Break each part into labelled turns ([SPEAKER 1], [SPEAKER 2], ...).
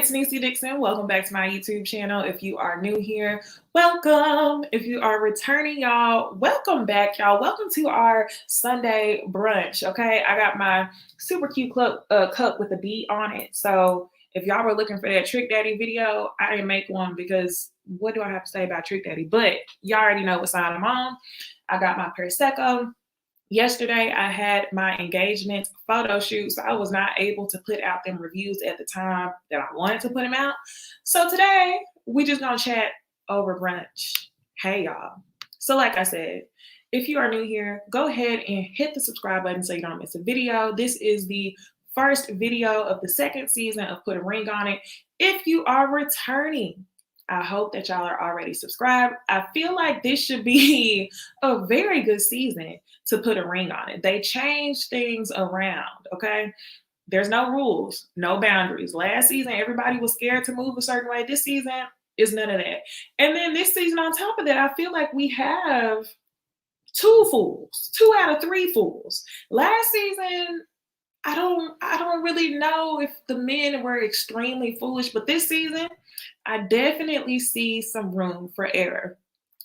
[SPEAKER 1] it's Necey Dixon. Welcome back to my YouTube channel. If you are new here, welcome. If you are returning, y'all, welcome back, y'all. Welcome to our Sunday brunch, okay? I got my super cute cup with a B on it. So if y'all were looking for that Trick Daddy video, I didn't make one because what do I have to say about Trick Daddy? But y'all already know what side I'm on. I got my Prosecco. Yesterday, I had my engagement photo shoot, so I was not able to put out them reviews at the time that I wanted to put them out. So today, we just gonna chat over brunch. Hey, y'all. So like I said, if you are new here, go ahead and hit the subscribe button so you don't miss a video. This is the first video of the second season of Put a Ring on It. If you are returning, I hope that y'all are already subscribed. I feel like this should be a very good season to put a ring on it. They changed things around, okay? There's no rules, no boundaries. Last season, everybody was scared to move a certain way. This season is none of that. And then this season, on top of that, I feel like we have 2 fools, 2 out of 3 fools. Last season, I don't really know if the men were extremely foolish, but this season, I definitely see some room for error.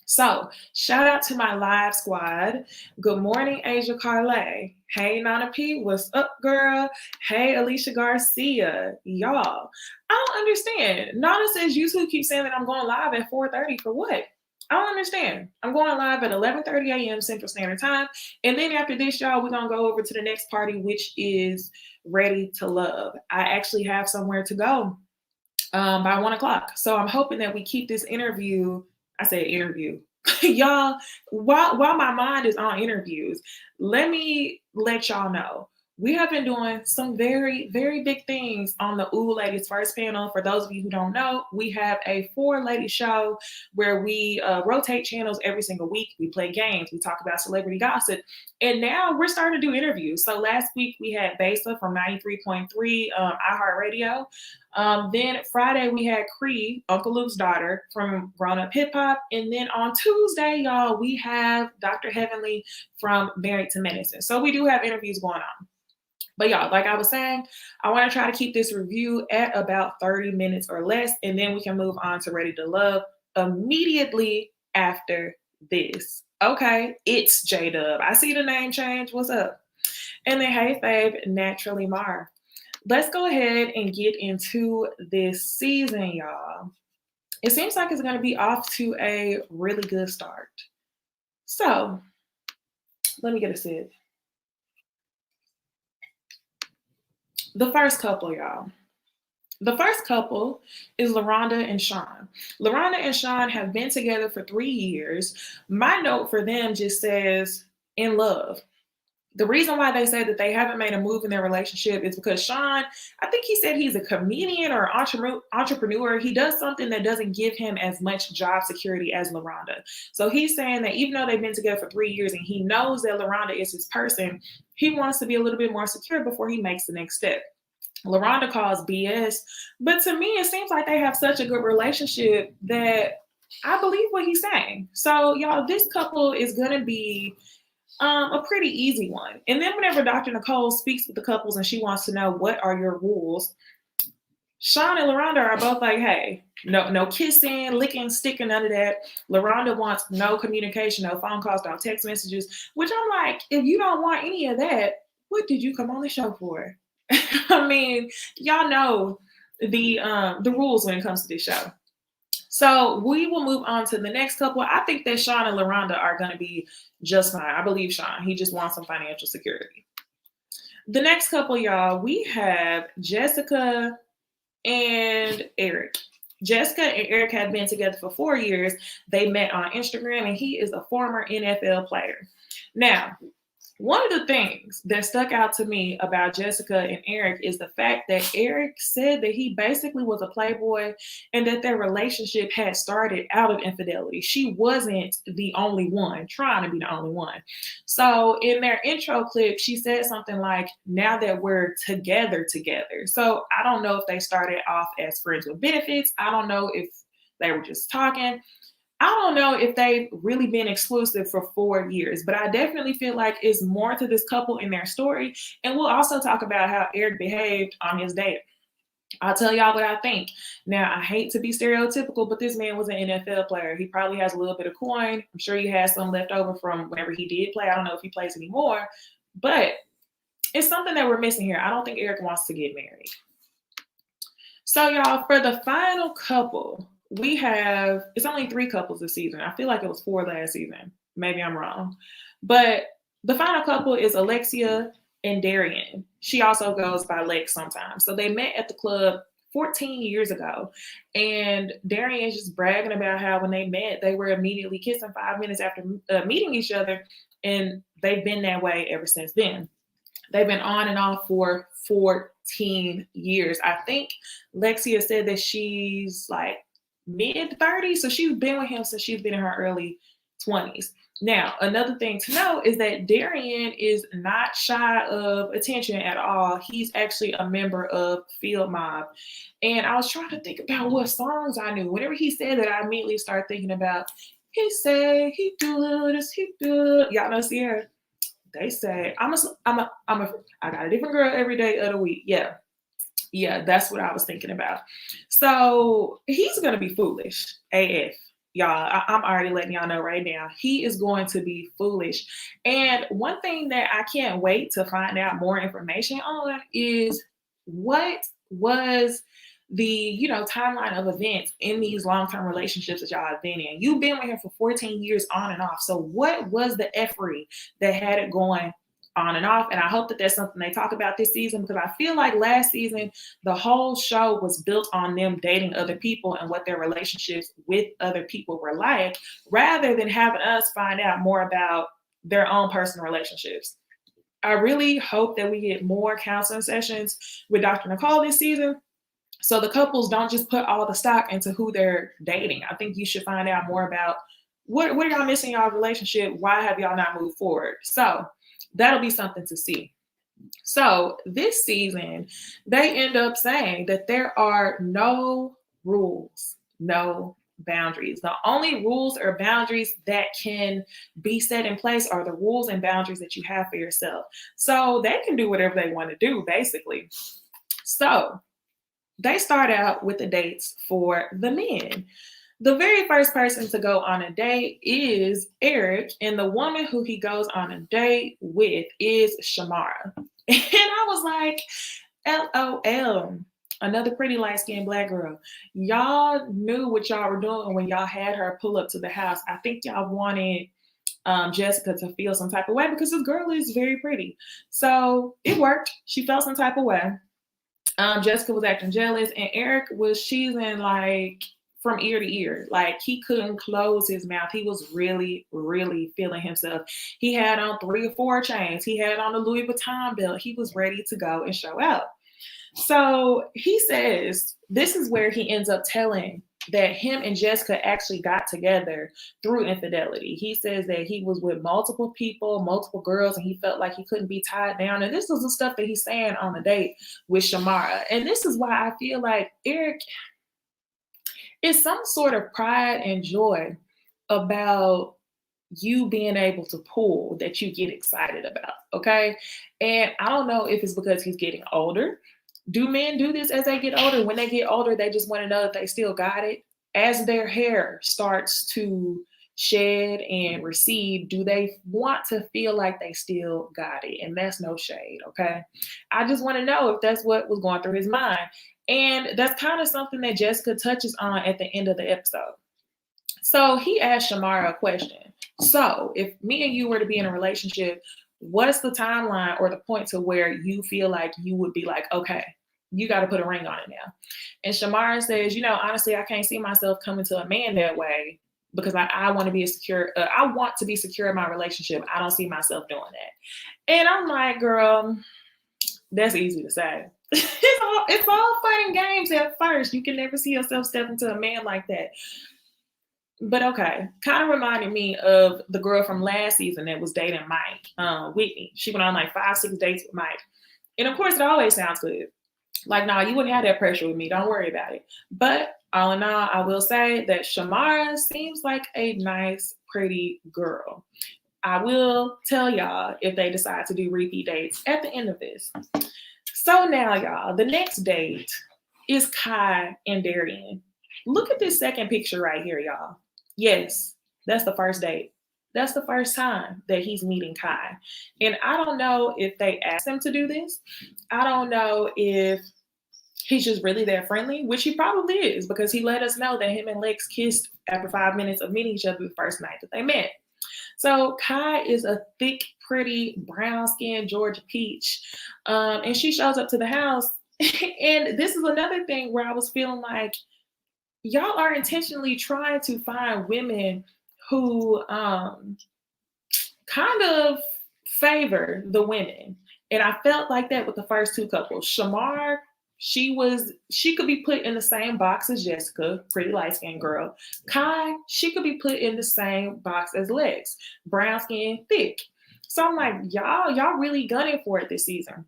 [SPEAKER 1] So shout out to my live squad. Good morning, Asia Carle. Hey, Nana P, what's up, girl? Hey, Alicia Garcia. Y'all, I don't understand. Nana says YouTube keeps saying that I'm going live at 4:30 for what? I don't understand. I'm going live at 11:30 a.m. Central Standard Time. And then after this, y'all, we're going to go over to the next party, which is Ready to Love. I actually have somewhere to go by 1 o'clock. So I'm hoping that we keep this interview. I said interview. Y'all, while my mind is on interviews, let me let y'all know. We have been doing some very, very big things on the Ooh Ladies First panel. For those of you who don't know, we have a 4-lady show where we rotate channels every single week. We play games. We talk about celebrity gossip. And now we're starting to do interviews. So last week we had Besa from 93.3 iHeartRadio. Then Friday we had Cree, Uncle Luke's daughter from Grown Up Hip Hop. And then on Tuesday, y'all, we have Dr. Heavenly from Married to Medicine. So we do have interviews going on. But y'all, like I was saying, I want to try to keep this review at about 30 minutes or less, and then we can move on to Ready to Love immediately after this. Okay, it's J-Dub. I see the name change. What's up? And then, hey, Fave, Naturally Mar. Let's go ahead and get into this season, y'all. It seems like it's going to be off to a really good start. So, let me get a sip. The first couple, y'all. The first couple is LaRonda and Sean. LaRonda and Sean have been together for 3 years. My note for them just says, in love. The reason why they say that they haven't made a move in their relationship is because Sean, I think he said he's a comedian or entrepreneur. He does something that doesn't give him as much job security as LaRonda. So he's saying that even though they've been together for 3 years and he knows that LaRonda is his person, he wants to be a little bit more secure before he makes the next step. LaRonda calls BS, but to me, it seems like they have such a good relationship that I believe what he's saying. So y'all, this couple is going to be a pretty easy one. And then whenever Dr. Nicole speaks with the couples and she wants to know what are your rules, Sean and LaRonda are both like, hey, no kissing, licking, sticking, none of that. LaRonda wants no communication, no phone calls, no text messages, which I'm like, if you don't want any of that, what did you come on the show for? I mean, y'all know the rules when it comes to this show. So we will move on to the next couple. I think that Sean and LaRonda are going to be just fine. I believe Sean. He just wants some financial security. The next couple, y'all, we have Jessica and Eric. Jessica and Eric have been together for 4 years. They met on Instagram, and he is a former NFL player. Now, one of the things that stuck out to me about Jessica and Eric is the fact that Eric said that he basically was a playboy and that their relationship had started out of infidelity. She wasn't the only one, trying to be the only one. So in their intro clip, she said something like, now that we're together. So I don't know if they started off as friends with benefits. I don't know if they were just talking. I don't know if they've really been exclusive for 4 years, but I definitely feel like it's more to this couple in their story. And we'll also talk about how Eric behaved on his date. I'll tell y'all what I think. Now, I hate to be stereotypical, but this man was an NFL player. He probably has a little bit of coin. I'm sure he has some left over from whenever he did play. I don't know if he plays anymore, but it's something that we're missing here. I don't think Eric wants to get married. So, y'all, for the final couple, we have, it's only 3 couples this season. I feel like it was 4 last season. Maybe I'm wrong. But the final couple is Alexia and Darien. She also goes by Lex sometimes. So they met at the club 14 years ago. And Darien's just bragging about how when they met, they were immediately kissing 5 minutes after meeting each other. And they've been that way ever since then. They've been on and off for 14 years. I think Lexia said that she's like mid 30s. So she's been with him since she's been in her early 20s. Now, another thing to know is that Darien is not shy of attention at all. He's actually a member of Field Mob. And I was trying to think about what songs I knew. Whenever he said that, I immediately started thinking about, he said, he do this, he do. Y'all know Sierra? They say, I got a different girl every day of the week. Yeah, that's what I was thinking about. So he's going to be foolish, AF. Y'all, I'm already letting y'all know right now. He is going to be foolish. And one thing that I can't wait to find out more information on is what was the timeline of events in these long-term relationships that y'all have been in. You've been with him for 14 years on and off. So what was the effery that had it going on and off? And I hope that that's something they talk about this season, because I feel like last season, the whole show was built on them dating other people and what their relationships with other people were like, rather than having us find out more about their own personal relationships. I really hope that we get more counseling sessions with Dr. Nicole this season, so the couples don't just put all the stock into who they're dating. I think you should find out more about what are y'all missing in y'all relationship? Why have y'all not moved forward? So that'll be something to see. So this season, they end up saying that there are no rules, no boundaries. The only rules or boundaries that can be set in place are the rules and boundaries that you have for yourself. So they can do whatever they want to do, basically. So they start out with the dates for the men. The very first person to go on a date is Eric, and the woman who he goes on a date with is Shamara. And I was like, LOL, another pretty light-skinned Black girl. Y'all knew what y'all were doing when y'all had her pull up to the house. I think y'all wanted Jessica to feel some type of way because this girl is very pretty. So it worked. She felt some type of way. Jessica was acting jealous, and Eric was cheesing like from ear to ear. Like he couldn't close his mouth. He was really, really feeling himself. He had on 3 or 4 chains. He had on a Louis Vuitton belt. He was ready to go and show out. So he says this is where he ends up telling that him and Jessica actually got together through infidelity. He says that he was with multiple people, multiple girls, and he felt like he couldn't be tied down. And this is the stuff that he's saying on the date with Shamara. And this is why I feel like Eric is some sort of pride and joy about you being able to pull that you get excited about, okay? And I don't know if it's because he's getting older. Do men do this as they get older? When they get older, they just want to know that they still got it. As their hair starts to shed and recede, do they want to feel like they still got it? And that's no shade, okay? I just want to know if that's what was going through his mind. And that's kind of something that Jessica touches on at the end of the episode. So he asked Shamara a question. So if me and you were to be in a relationship, what's the timeline or the point to where you feel like you would be like, okay, you got to put a ring on it now? And Shamara says, honestly, I can't see myself coming to a man that way because I want to be secure. I want to be secure in my relationship. I don't see myself doing that. And I'm like, girl, that's easy to say. It's all fun and games at first. You can never see yourself step into a man like that. But okay, kind of reminded me of the girl from last season that was dating Mike, Whitney. She went on like 5, 6 dates with Mike. And of course, it always sounds good. Like, no, you wouldn't have that pressure with me. Don't worry about it. But all in all, I will say that Shamara seems like a nice, pretty girl. I will tell y'all if they decide to do repeat dates at the end of this. So now, y'all, the next date is Kai and Darien. Look at this second picture right here, y'all. Yes, that's the first date. That's the first time that he's meeting Kai. And I don't know if they asked him to do this. I don't know if he's just really that friendly, which he probably is because he let us know that him and Lex kissed after 5 minutes of meeting each other the first night that they met. So Kai is a thick, pretty, brown-skinned Georgia peach, and she shows up to the house. And this is another thing where I was feeling like y'all are intentionally trying to find women who kind of favor the women. And I felt like that with the first two couples. Shamar, she could be put in the same box as Jessica, pretty light-skinned girl. Kai, she could be put in the same box as Lex, brown skin, thick. So I'm like, y'all really gunning for it this season.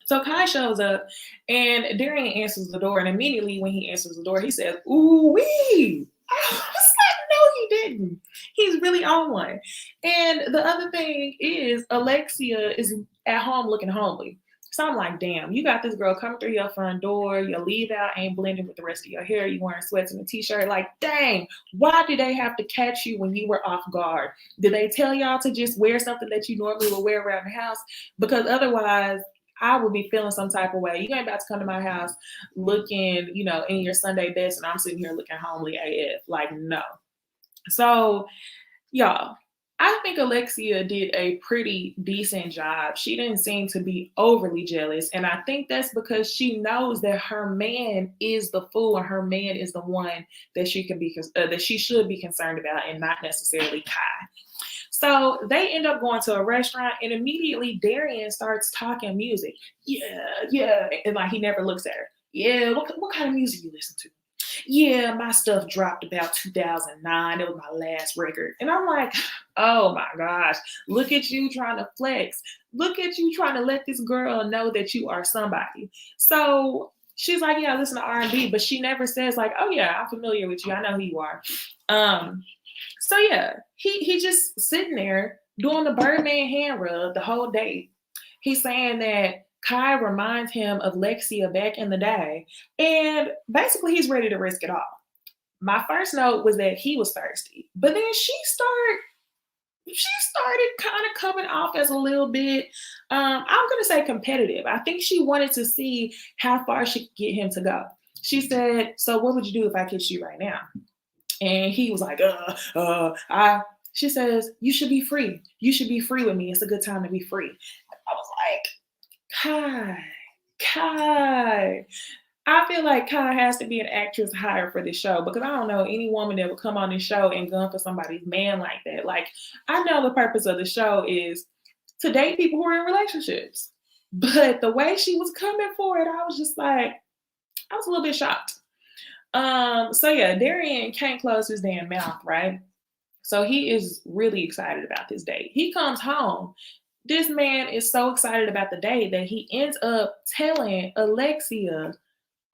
[SPEAKER 1] So Kai shows up and Darien answers the door. And immediately when he answers the door, he says, "Ooh wee." I was like, no, he didn't. He's really on one. And the other thing is Alexia is at home looking homely. So I'm like, damn, you got this girl coming through your front door. Your leave out ain't blending with the rest of your hair. You wearing sweats and a t-shirt. Like, dang, why did they have to catch you when you were off guard? Did they tell y'all to just wear something that you normally would wear around the house? Because otherwise, I would be feeling some type of way. You ain't about to come to my house looking, in your Sunday best, and I'm sitting here looking homely AF. Like, no. So, y'all, I think Alexia did a pretty decent job. She didn't seem to be overly jealous, and I think that's because she knows that her man is the fool, and her man is the one that she should be concerned about, and not necessarily Kai. So they end up going to a restaurant, and immediately Darien starts talking music. Yeah. And like he never looks at her. Yeah, what kind of music you listen to? Yeah, my stuff dropped about 2009. It was my last record. And I'm like, oh my gosh, look at you trying to flex. Look at you trying to let this girl know that you are somebody. So she's like, yeah, I listen to R&B, but she never says like, oh yeah, I'm familiar with you. I know who you are. So yeah, he just sitting there doing the Birdman hand rub the whole day. He's saying that Kai reminds him of Lexia back in the day, and basically he's ready to risk it all. My first note was that he was thirsty, but then she started kind of coming off as a little bit, I'm gonna say competitive. I think she wanted to see how far she could get him to go. She said, "So what would you do if I kissed you right now?" And he was like, she says, "You should be free. You should be free with me. It's a good time to be free." I was like, Kai. I feel like Kai has to be an actress hired for this show because I don't know any woman that would come on this show and gun for somebody's man like that. Like, I know the purpose of the show is to date people who are in relationships. But the way she was coming for it, I was just like, I was a little bit shocked. So yeah, Darien can't close his damn mouth, right? So he is really excited about this date. He comes home. This man is so excited about the date that he ends up telling Alexia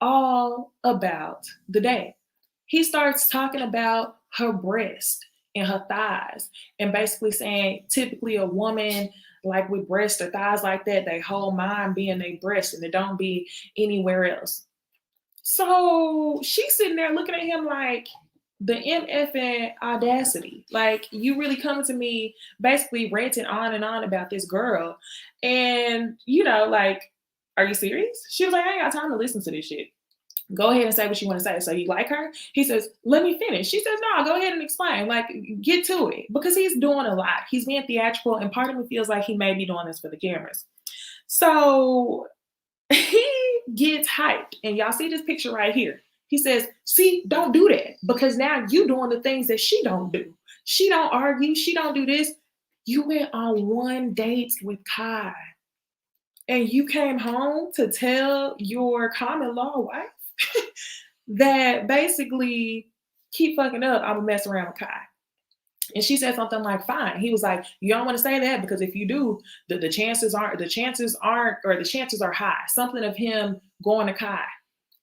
[SPEAKER 1] all about the date. He starts talking about her breast and her thighs and basically saying typically a woman like with breasts or thighs like that, they whole mind being their breast and it don't be anywhere else. So she's sitting there looking at him like the MFing audacity. Like, you really coming to me basically ranting on and on about this girl. And, like, are you serious? She was like, I ain't got time to listen to this shit. Go ahead and say what you want to say. So you like her? He says, let me finish. She says, no, go ahead and explain. Like, get to it. Because he's doing a lot. He's being theatrical. And part of me feels like he may be doing this for the cameras. So he gets hyped. And y'all see this picture right here. He says, see, don't do that. Because now you doing the things that she don't do. She don't argue. She don't do this. You went on one date with Kai. And you came home to tell your common law wife that basically keep fucking up, I'm gonna mess around with Kai. And she said something like, fine. He was like, you don't want to say that because if you do, the chances are high. Something of him going to Kai.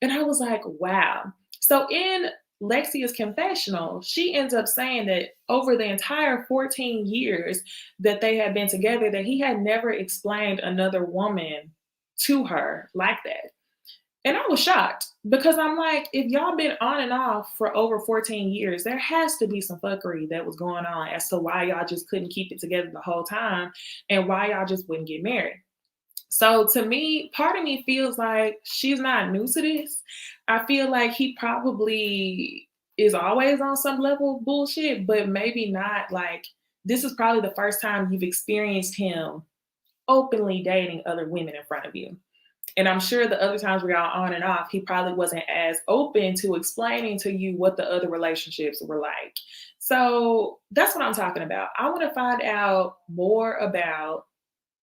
[SPEAKER 1] And I was like, wow. So in Lexia's confessional, she ends up saying that over the entire 14 years that they had been together, that he had never explained another woman to her like that. And I was shocked Because I'm like, if y'all been on and off for over 14 years, there has to be some fuckery that was going on as to why y'all just couldn't keep it together the whole time and why y'all just wouldn't get married. So to me, part of me feels like she's not new to this. I feel like he probably is always on some level of bullshit, but maybe not like this is probably the first time you've experienced him openly dating other women in front of you. And I'm sure the other times we are on and off, he probably wasn't as open to explaining to you what the other relationships were like. So that's what I'm talking about. I want to find out more about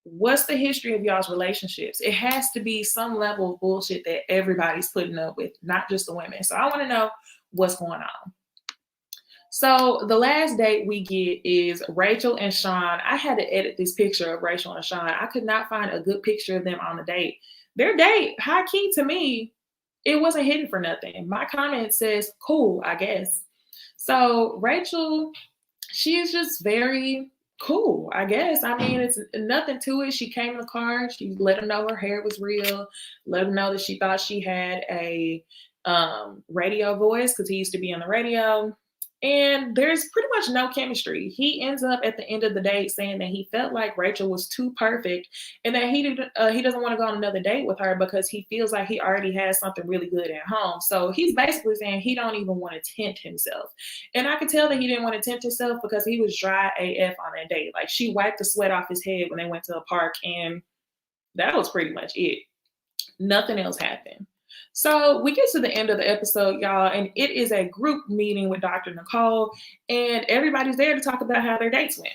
[SPEAKER 1] what's the history of y'all's relationships. It has to be some level of bullshit that everybody's putting up with, not just the women. So I want to know what's going on. So the last date we get is Rachel and Sean. I had to edit this picture of Rachel and Sean. I could not find a good picture of them on the date. Their date, high key to me, it wasn't hidden for nothing. My comment says, cool, I guess. So Rachel, she is just very cool, I guess. I mean, it's nothing to it. She came in the car. She let him know her hair was real. Let him know that she thought she had a radio voice because he used to be on the radio. And there's pretty much no chemistry. He ends up at the end of the date saying that he felt like Rachel was too perfect, and that he doesn't want to go on another date with her because he feels like he already has something really good at home. So he's basically saying he don't even want to tempt himself. And I could tell that he didn't want to tempt himself because he was dry AF on that date. Like she wiped the sweat off his head when they went to a park, and that was pretty much it. Nothing else happened. So we get to the end of the episode, y'all, and it is a group meeting with Dr. Nicole, and everybody's there to talk about how their dates went.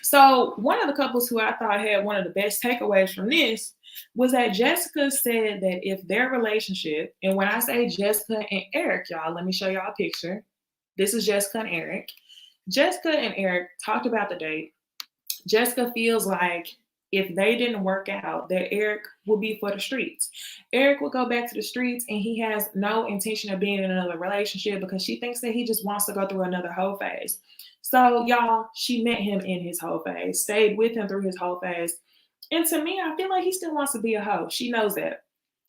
[SPEAKER 1] So one of the couples who I thought had one of the best takeaways from this was that Jessica said that if their relationship, and when I say Jessica and Eric, y'all, let me show y'all a picture. This is Jessica and Eric. Jessica and Eric talked about the date. Jessica feels like if they didn't work out, that Eric would be for the streets. Eric will go back to the streets and he has no intention of being in another relationship because she thinks that he just wants to go through another hoe phase. So, y'all, she met him in his hoe phase, stayed with him through his hoe phase. And to me, I feel like he still wants to be a hoe. She knows that.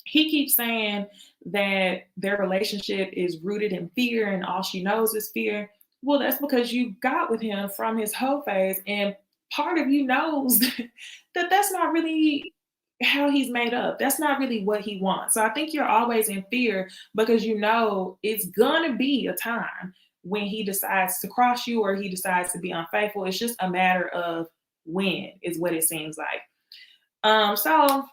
[SPEAKER 1] He keeps saying that their relationship is rooted in fear and all she knows is fear. Well, that's because you got with him from his hoe phase, and part of you knows that that's not really how he's made up. That's not really what he wants. So I think you're always in fear because you know it's gonna be a time when he decides to cross you or he decides to be unfaithful. It's just a matter of when is what it seems like. So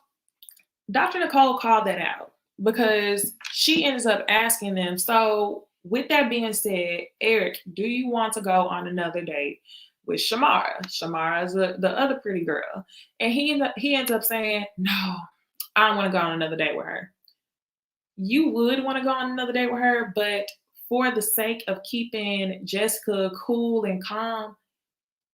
[SPEAKER 1] Dr. Nicole called that out because she ends up asking them, so with that being said, Eric, do you want to go on another date with Shamara? Shamara is the other pretty girl. And he ends up saying, no, I don't want to go on another date with her. You would want to go on another date with her, but for the sake of keeping Jessica cool and calm,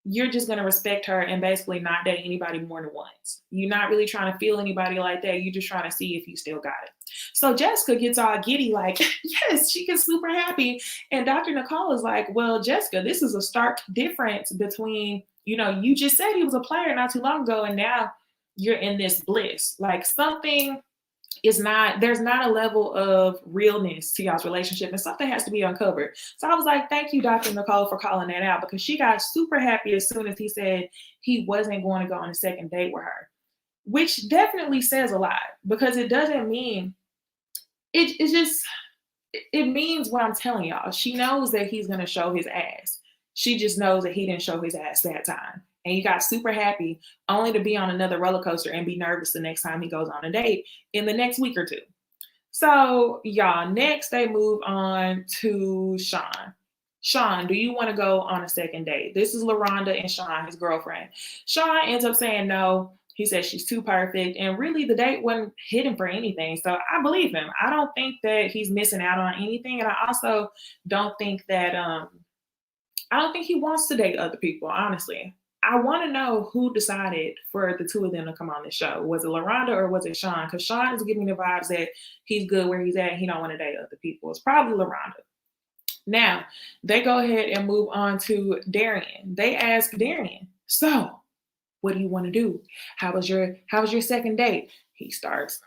[SPEAKER 1] you're just going to respect her and basically not date anybody more than once. You're not really trying to feel anybody like that. You're just trying to see if you still got it. So Jessica gets all giddy, like, yes, she gets super happy. And Dr. Nicole is like, well, Jessica, this is a stark difference between, you just said he was a player not too long ago, and now you're in this bliss. Like something there's not a level of realness to y'all's relationship, and something has to be uncovered. So I was like, thank you, Dr. Nicole, for calling that out, because she got super happy as soon as he said he wasn't going to go on a second date with her, which definitely says a lot, because it doesn't mean it means what I'm telling y'all. She knows that he's going to show his ass. She just knows that he didn't show his ass that time. And you got super happy only to be on another roller coaster and be nervous the next time he goes on a date in the next week or two. So, y'all, next they move on to Sean. Sean, do you want to go on a second date? This is LaRonda and Sean, his girlfriend. Sean ends up saying no. He says she's too perfect. And really, the date wasn't hidden for anything. So I believe him. I don't think that he's missing out on anything. And I also don't think that, I don't think he wants to date other people, honestly. I want to know who decided for the two of them to come on the show. Was it LaRonda or was it Sean? Because Sean is giving me the vibes that he's good where he's at and he don't want to date other people. It's probably LaRonda. Now, they go ahead and move on to Darien. They ask Darien, so what do you want to do? How was your second date? He starts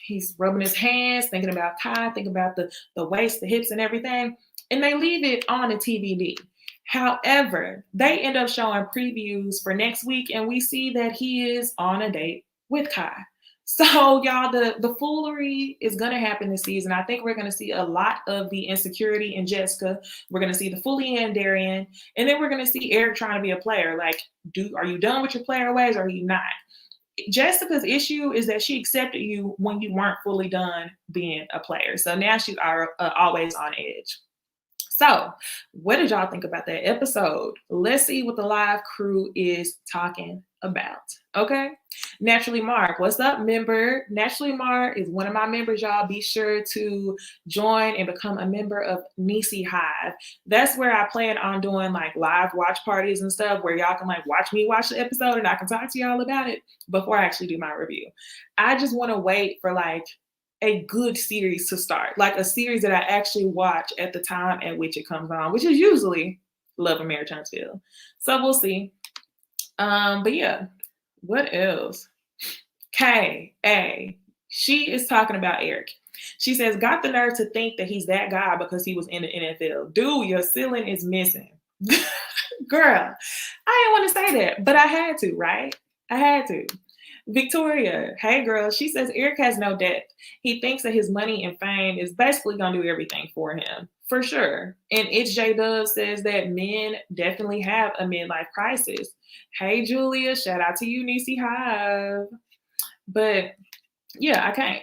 [SPEAKER 1] He's rubbing his hands, thinking about Kai, thinking about the waist, the hips, and everything. And they leave it on the TBD. However, they end up showing previews for next week, and we see that he is on a date with Kai. So, y'all, the foolery is going to happen this season. I think we're going to see a lot of the insecurity in Jessica. We're going to see the Alexia and Darien, and then we're going to see Eric trying to be a player. Like, are you done with your player ways, or are you not? Jessica's issue is that she accepted you when you weren't fully done being a player. So now she's always on edge. So, what did y'all think about that episode? Let's see what the live crew is talking about. Okay. Naturally Mark, what's up, member? Naturally Mark is one of my members, y'all. Be sure to join and become a member of Necey Hive. That's where I plan on doing like live watch parties and stuff where y'all can like watch me watch the episode and I can talk to y'all about it before I actually do my review. I just want to wait for like a good series to start, like a series that I actually watch at the time at which it comes on, which is usually Love and Marriage Huntsville. So we'll see. But yeah, what else? K.A. She is talking about Eric. She says, got the nerve to think that he's that guy because he was in the NFL. Dude, your ceiling is missing. Girl, I didn't want to say that, but I had to, right? I had to. Victoria, hey girl, she says Eric has no depth. He thinks that his money and fame is basically going to do everything for him. For sure. And It's J Dub says that men definitely have a midlife crisis. Hey Julia, shout out to you, Necey Hive. But yeah, I can't.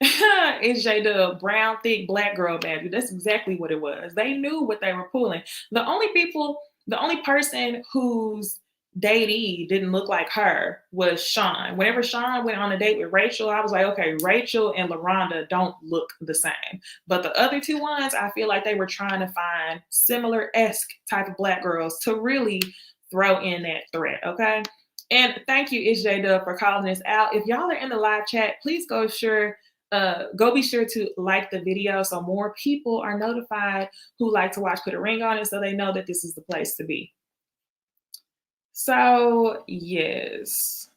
[SPEAKER 1] It's J Dub, brown, thick, black girl badger. That's exactly what it was. They knew what they were pulling. The only person whose datee didn't look like her was Sean. Whenever Sean went on a date with Rachel, I was like, okay, Rachel and LaRonda don't look the same. But the other two ones, I feel like they were trying to find similar-esque type of black girls to really throw in that threat, okay? And thank you, It's J Dub, for calling this out. If y'all are in the live chat, please go be sure to like the video so more people are notified who like to watch Put a Ring on It so they know that this is the place to be. So, yes,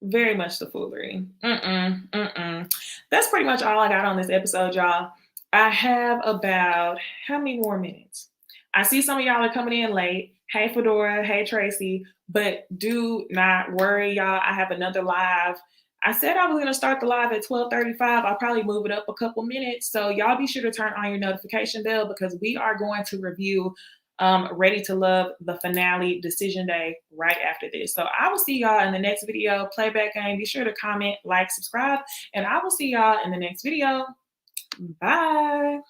[SPEAKER 1] very much the foolery. That's pretty much all I got on this episode, y'all. I have about how many more minutes? I see some of y'all are coming in late. Hey, Fedora. Hey, Tracy. But do not worry, y'all. I have another live. I said I was going to start the live at 12:35. I'll probably move it up a couple minutes. So y'all be sure to turn on your notification bell because we are going to review Ready to Love, the finale, Decision Day, right after this. So I will see y'all in the next video. Playback game. Be sure to comment, like, subscribe, and I will see y'all in the next video. Bye.